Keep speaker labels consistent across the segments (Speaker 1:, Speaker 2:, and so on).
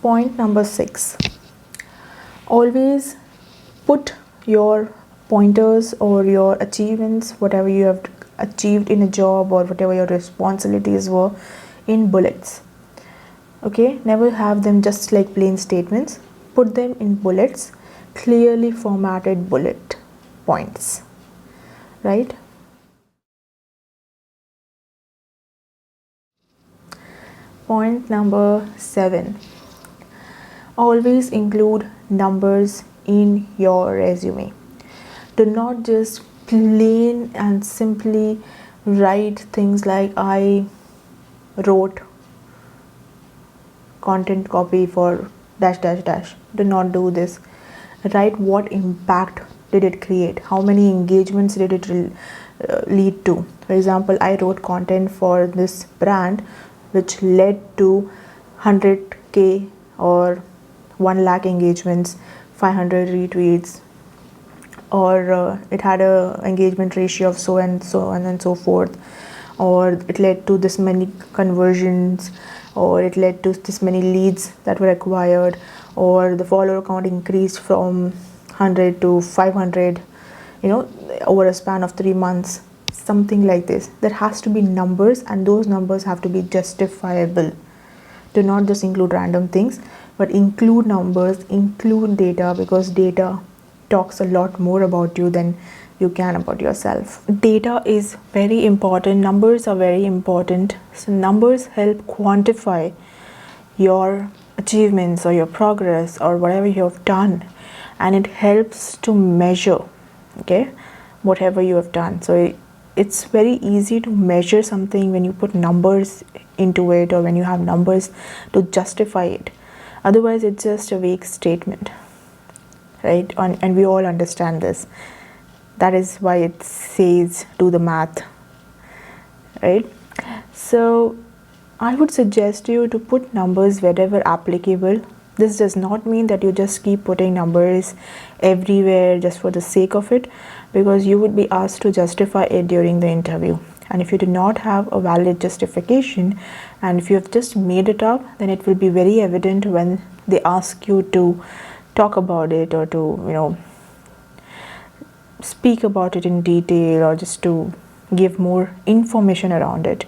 Speaker 1: Point number 6, always put your pointers or your achievements, whatever you have achieved in a job or whatever your responsibilities were, in bullets. Okay, never have them just like plain statements. Put them in bullets, clearly formatted bullet points, right? Point number 7, always include numbers in your resume. Do not just plain and simply write things like I wrote content copy for dash dash dash. Do not do this. Write what impact did it create, how many engagements did it lead to. For example, I wrote content for this brand which led to 100k or 1 lakh engagements, 500 retweets, or it had a engagement ratio of so and so on and so forth, or it led to this many conversions, or it led to this many leads that were acquired, or the follower count increased from 100 to 500, over a span of 3 months, something like this. There has to be numbers, and those numbers have to be justifiable. Do not just include random things, but include numbers, include data, because data talks a lot more about you than you can about yourself. Data is very important. Numbers are very important. So numbers help quantify your achievements or your progress or whatever you have done, and it helps to measure, okay, whatever you have done. So it's very easy to measure something when you put numbers into it, or when you have numbers to justify it. Otherwise it's just a vague statement, right? And we all understand this. That is why it says do the math, right? So I would suggest you to put numbers wherever applicable. This does not mean that you just keep putting numbers everywhere just for the sake of it, because you would be asked to justify it during the interview. And if you do not have a valid justification, and if you have just made it up, then it will be very evident when they ask you to talk about it, or to, speak about it in detail, or just to give more information around it.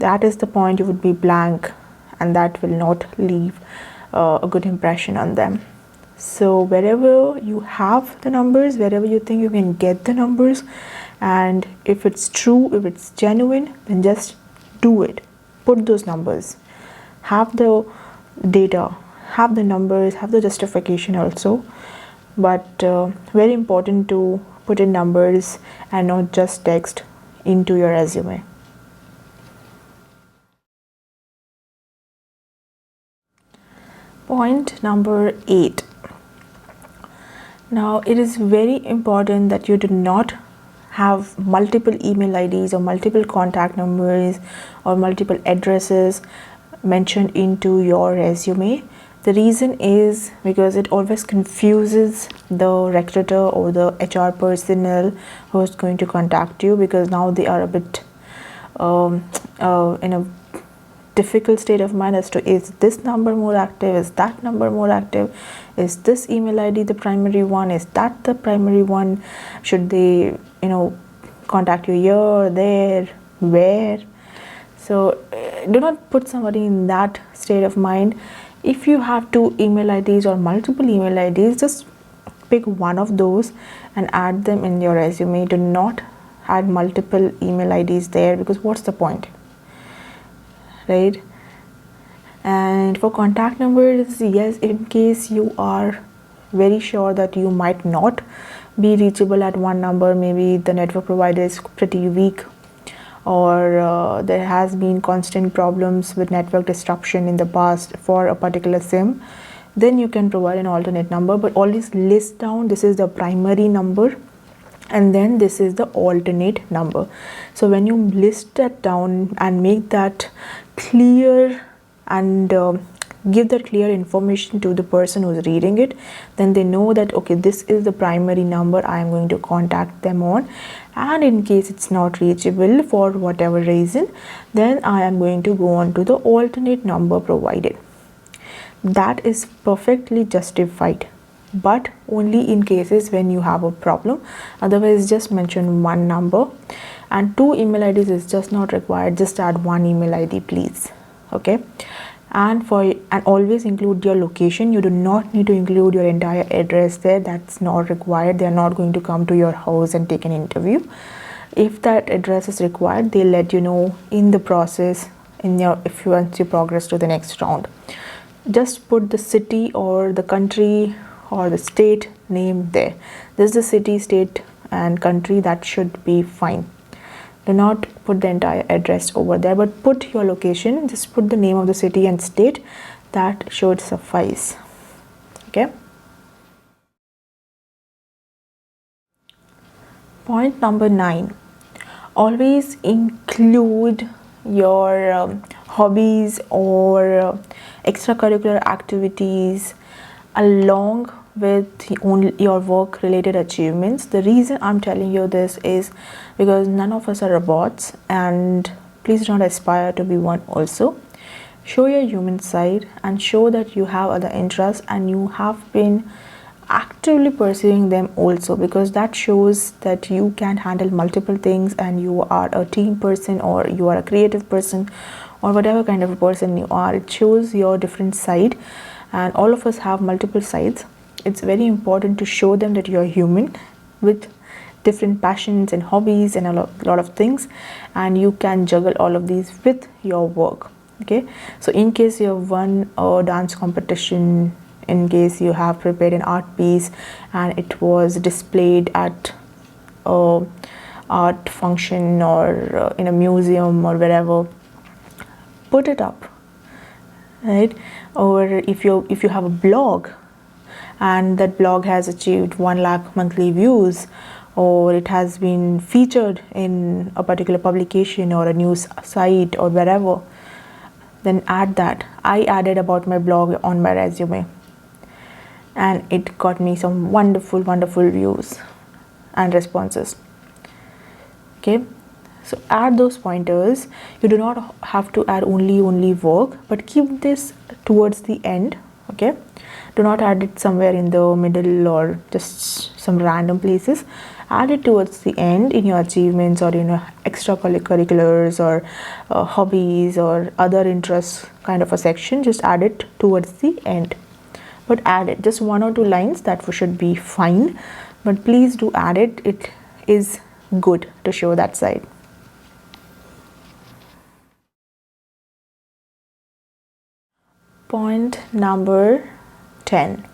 Speaker 1: That is the point you would be blank, and that will not leave a good impression on them. So wherever you have the numbers, wherever you think you can get the numbers, and if it's true, if it's genuine, then just do it. Put those numbers, have the data, have the numbers, have the justification also. But very important to put in numbers and not just text into your resume. Point number 8. Now it is very important that you do not have multiple email IDs or multiple contact numbers or multiple addresses mentioned into your resume. The reason is because it always confuses the recruiter or the HR personnel who is going to contact you, because now they are a bit in a difficult state of mind as to, is this number more active, is that number more active, is this email ID the primary one, is that the primary one, should they contact you here, there, where. So do not put somebody in that state of mind. If you have 2 email IDs or multiple email IDs, just pick one of those and add them in your resume. Do not add multiple email IDs there, because what's the point, right? And for contact numbers, yes, in case you are very sure that you might not be reachable at one number, maybe the network provider is pretty weak, or there has been constant problems with network disruption in the past for a particular SIM, then you can provide an alternate number. But always list down, this is the primary number and then this is the alternate number. So when you list that down and make that clear and give that clear information to the person who's reading it, then they know that okay, this is the primary number I am going to contact them on, and in case it's not reachable for whatever reason, then I am going to go on to the alternate number provided. that is perfectly justified, but only in cases when you have a problem. Otherwise, just mention one number, and 2 email IDs is just not required. Just add 1 email ID, please. Okay. And always include your location. You do not need to include your entire address there. That's not required. They are not going to come to your house and take an interview. If that address is required, they'll let you know in the process, if you want to progress to the next round. Just put the city or the country or the state name there. This is the city, state and country. That should be fine. Do not put the entire address over there, but put your location. Just put the name of the city and state. That should suffice. Okay. Point number 9. Always include your hobbies or extracurricular activities along with your work related achievements. The reason I'm telling you this is because none of us are robots, and please do not aspire to be one also. Show your human side and show that you have other interests and you have been actively pursuing them also, because that shows that you can handle multiple things and you are a team person or you are a creative person or whatever kind of a person you are. It shows your different side, and all of us have multiple sides. It's very important to show them that you're human with different passions and hobbies and a lot of things, and you can juggle all of these with your work. Okay, so in case you have won a dance competition, in case you have prepared an art piece and it was displayed at a art function or in a museum or wherever, put it up, right? Or if you have a blog and that blog has achieved 1 lakh monthly views, or it has been featured in a particular publication or a news site or wherever, then add that. I added about my blog on my resume and it got me some wonderful views and responses. Okay, so add those pointers. You do not have to add only work, but keep this towards the end. Okay, do not add it somewhere in the middle or just some random places. Add it towards the end in your achievements or in your extracurriculars or hobbies or other interests kind of a section. Just add it towards the end, but add it just 1 or 2 lines. That should be fine, but please do add it. It is good to show that side. Point number 10.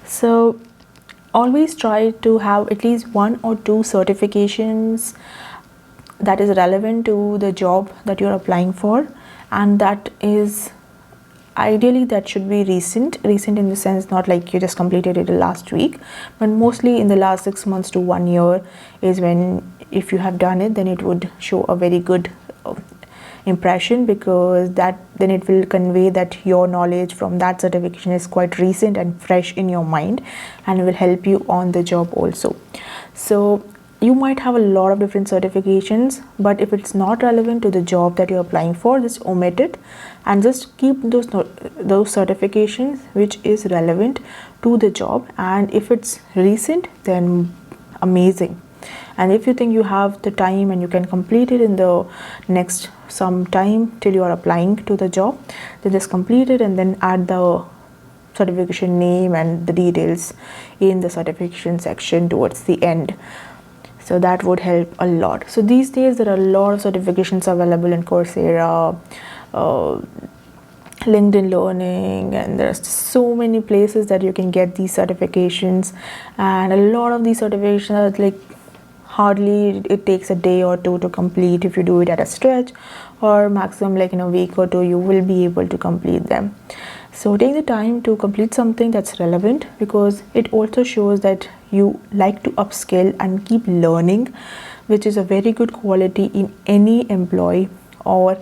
Speaker 1: So always try to have at least 1 or 2 certifications that is relevant to the job that you're applying for, and that is ideally that should be recent in the sense, not like you just completed it last week, but mostly in the last 6 months to 1 year is when, if you have done it, then it would show a very good impression, because that then it will convey that your knowledge from that certification is quite recent and fresh in your mind, and it will help you on the job also. So you might have a lot of different certifications, but if it's not relevant to the job that you're applying for, just omit it and just keep those certifications which is relevant to the job. And if it's recent, then amazing. And if you think you have the time and you can complete it in the next some time till you are applying to the job, then just complete it and then add the certification name and the details in the certification section towards the end. So that would help a lot. So these days there are a lot of certifications available in Coursera, LinkedIn Learning, and there's so many places that you can get these certifications. And a lot of these certifications are like hardly it takes a day or 2 to complete if you do it at a stretch, or maximum like in a week or 2 you will be able to complete them. So take the time to complete something that's relevant, because it also shows that you like to upskill and keep learning, which is a very good quality in any employee. Or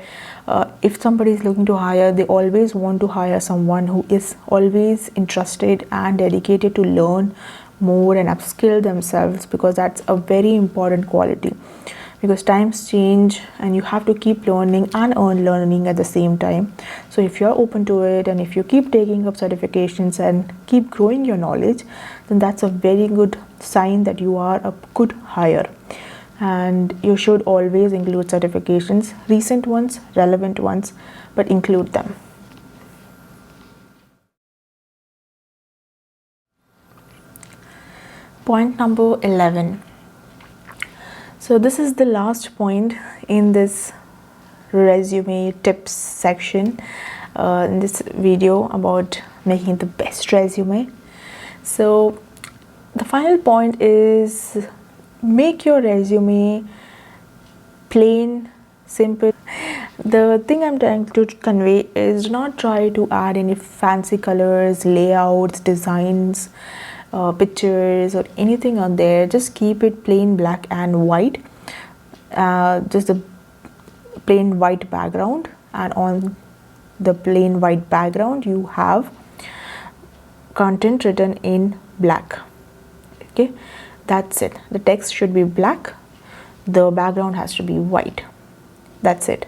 Speaker 1: if somebody is looking to hire, they always want to hire someone who is always interested and dedicated to learn more and upskill themselves, because that's a very important quality. because times change and you have to keep learning and earn learning at the same time. So if you're open to it and if you keep taking up certifications and keep growing your knowledge, then that's a very good sign that you are a good hire. And you should always include certifications, recent ones, relevant ones, but include them. Point number 11. So this is the last point in this resume tips section in this video about making the best resume. So the final point is, make your resume plain, simple. The thing I'm trying to convey is, do not try to add any fancy colors, layouts, designs, pictures or anything on there. Just keep it plain black and white, just a plain white background, and on the plain white background you have content written in black. Okay, that's it. The text should be black, the background has to be white. That's it.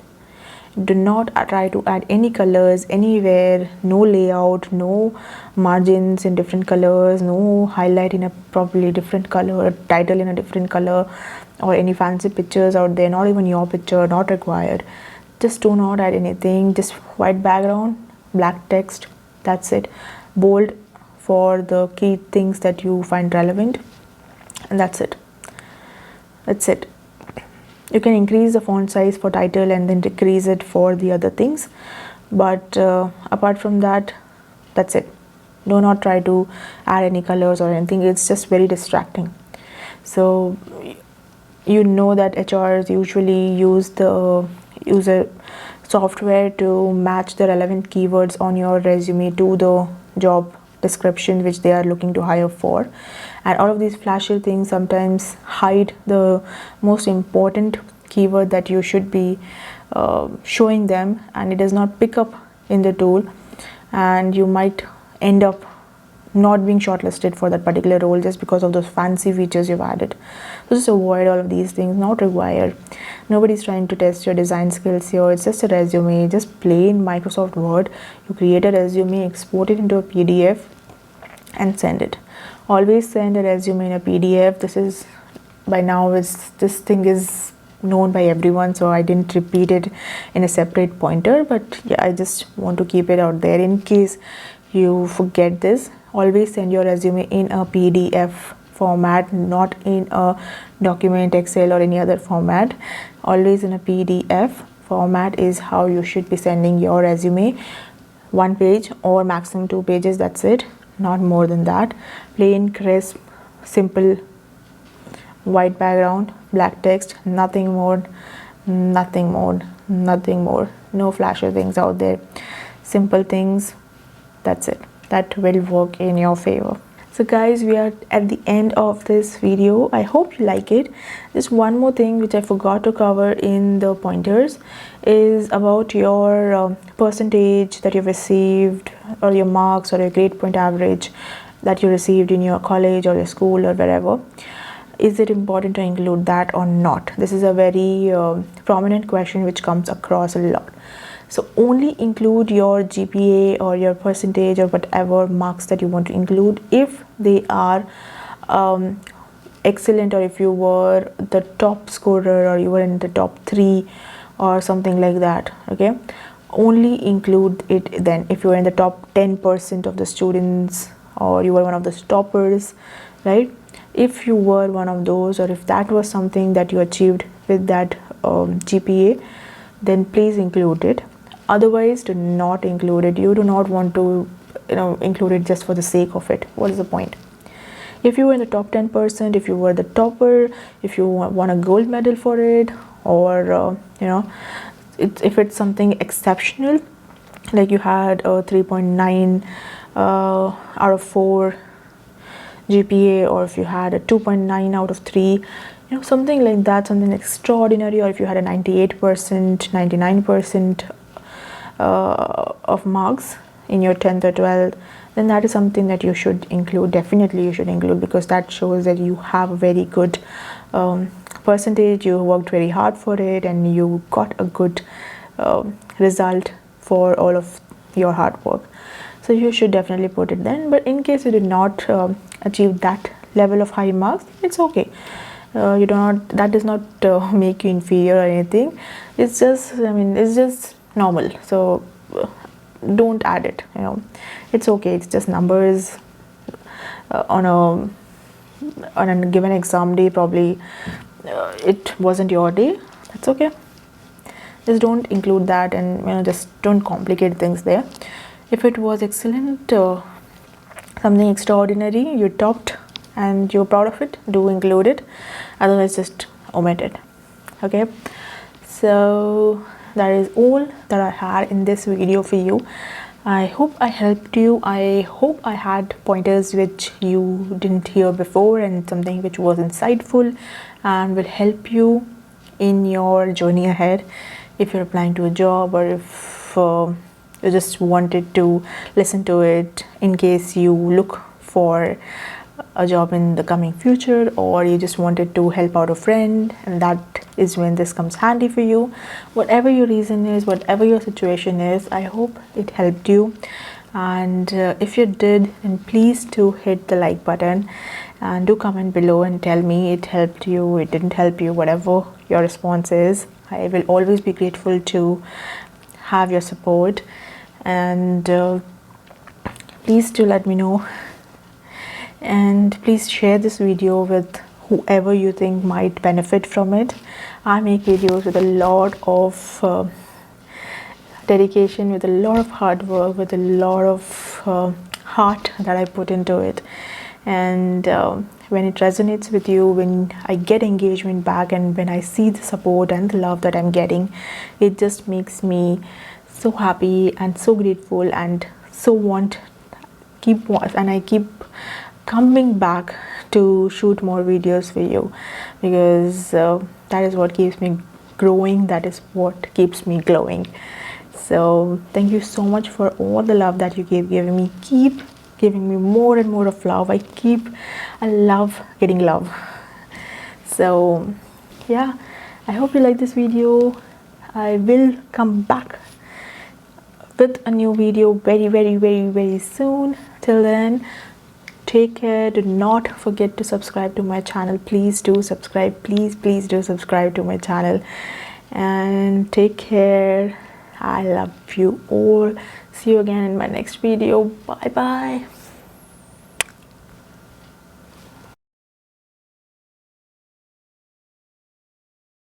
Speaker 1: Do not try to add any colors anywhere, no layout, no margins in different colors, no highlight in a probably different color, title in a different color, or any fancy pictures out there, not even your picture, not required. Just do not add anything, just white background, black text, that's it. Bold for the key things that you find relevant, and that's it. That's it. You can increase the font size for title and then decrease it for the other things, but apart from that, that's it. Do not try to add any colors or anything, it's just very distracting. So you know that HRs usually use a software to match the relevant keywords on your resume to the job description which they are looking to hire for, and all of these flashy things sometimes hide the most important keyword that you should be showing them, and it does not pick up in the tool, and you might end up not being shortlisted for that particular role just because of those fancy features you've added. So just avoid all of these things, not required. Nobody's trying to test your design skills here. It's just a resume, just plain Microsoft Word. You create a resume, export it into a PDF and send it. Always send a resume in a PDF. This is, by now, this thing is known by everyone, so I didn't repeat it in a separate pointer, but yeah, I just want to keep it out there in case you forget this. Always send your resume in a PDF format, not in a document, Excel or any other format. Always in a PDF format is how you should be sending your resume. 1 page or maximum 2 pages, that's it, not more than that. Plain, crisp, simple, white background, black text, nothing more, nothing more, nothing more. No flashy things out there, simple things, that's it. That will work in your favor. So guys, we are at the end of this video. I hope you like it. Just one more thing which I forgot to cover in the pointers is about your percentage that you've received, or your marks, or your grade point average that you received in your college or your school or wherever. Is it important to include that or not? This is a very prominent question which comes across a lot. So only include your GPA or your percentage or whatever marks that you want to include if they are excellent, or if you were the top scorer or you were in the top 3 or something like that. Okay, only include it then if you were in the top 10% of the students, or you were one of the toppers, right? If you were one of those, or if that was something that you achieved with that GPA, then please include it. Otherwise, do not include it. You do not want to, include it just for the sake of it. What is the point? If you were in the top 10%, if you were the topper, if you won a gold medal for it, or if it's something exceptional, like you had a 3.9 out of 4 GPA, or if you had a 2.9 out of 3, something like that, something extraordinary, or if you had a 98%, 99% of marks in your 10th or 12th, then that is something that you should include. Definitely you should include, because that shows that you have a very good percentage, you worked very hard for it and you got a good result for all of your hard work. So you should definitely put it then. But in case you did not achieve that level of high marks, it's okay. You do not, that does not make you inferior or anything. It's just, I mean, it's just normal. So don't add it, you know, it's okay. It's just numbers. On a given exam day, probably it wasn't your day. That's okay. Just don't include that, and you know, just don't complicate things there. If it was excellent, something extraordinary, you topped and you're proud of it, do include it. Otherwise, just omit it. Okay, so that is all that I had in this video for you. I hope I helped you. I hope I had pointers which you didn't hear before, and something which was insightful and will help you in your journey ahead. If you're applying to a job, or if you just wanted to listen to it in case you look for a job in the coming future, or you just wanted to help out a friend, and that is when this comes handy for you. Whatever your reason is, whatever your situation is, I hope it helped you. And if you did, then please do hit the like button and do comment below and tell me it helped you, it didn't help you, whatever your response is. I will always be grateful to have your support, and please do let me know, and please share this video with whoever you think might benefit from it. I make videos with a lot of dedication, with a lot of hard work, with a lot of heart that I put into it, and when it resonates with you, when I get engagement back, and when I see the support and the love that I'm getting, it just makes me so happy and so grateful, and so I keep coming back to shoot more videos for you, because that is what keeps me growing, that is what keeps me glowing. So thank you so much for all the love that you keep giving me. Keep giving me more and more of love. I love getting love. So yeah, I hope you like this video. I will come back with a new video very soon. Till then, take care. Do not forget to subscribe to my channel. Please do subscribe. Please do subscribe to my channel, and take care. I love you all. See you again in my next video. Bye bye.